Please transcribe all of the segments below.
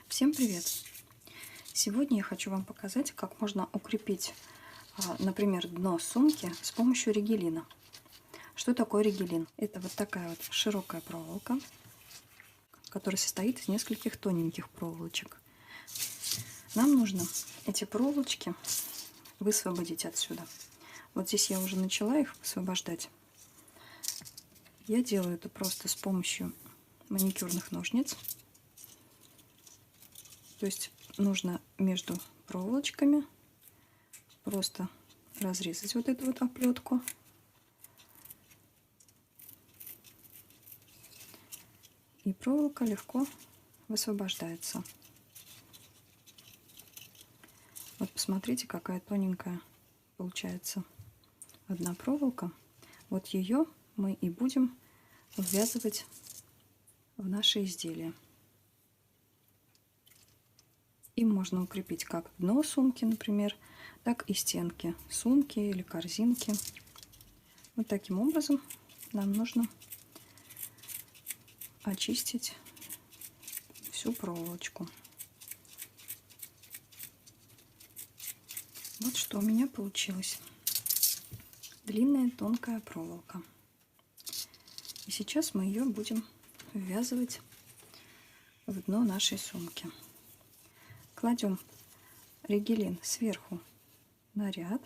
Всем привет! Сегодня я хочу вам показать, как можно укрепить, например, дно сумки с помощью ригелина. Что такое ригелин? Это вот такая вот широкая проволока, которая состоит из нескольких тоненьких проволочек. Нам нужно эти проволочки высвободить отсюда. Вот здесь я уже начала их высвобождать. Я делаю это просто с помощью маникюрных ножниц. То есть нужно между проволочками просто разрезать вот эту вот оплетку. И проволока легко высвобождается. Вот посмотрите, какая тоненькая получается одна проволока. Вот ее мы и будем ввязывать в наши изделия. Им можно укрепить как дно сумки, например, так и стенки сумки или корзинки. Вот таким образом нам нужно очистить всю проволочку. Вот что у меня получилось. Длинная тонкая проволока. И сейчас мы ее будем ввязывать в дно нашей сумки. Кладем ригелин сверху на ряд.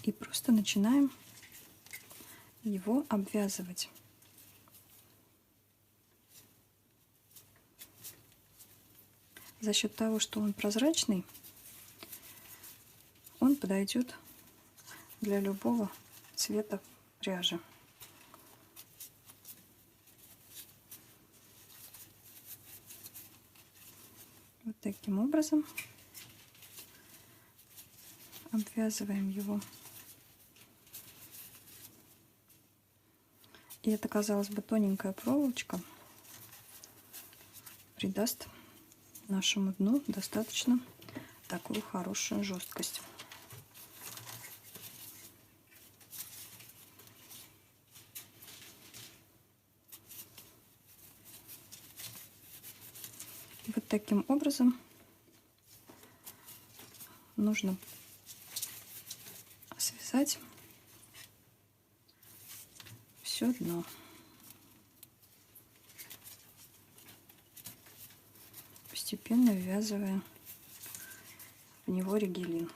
И просто начинаем его обвязывать. За счет того, что он прозрачный, он подойдет для любого цвета пряжи. Вот таким образом обвязываем его. И эта, казалось бы, тоненькая проволочка придаст нашему дну достаточно такую хорошую жесткость. Вот таким образом нужно связать все дно. Постепенно ввязывая в него ригелин.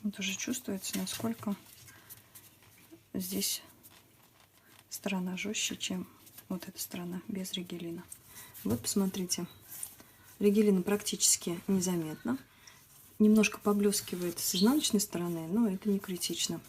Вот уже чувствуется, насколько здесь сторона жестче, чем вот эта сторона без ригелина. Вот посмотрите, ригелина практически незаметно. Немножко поблескивает с изнаночной стороны, но это не критично.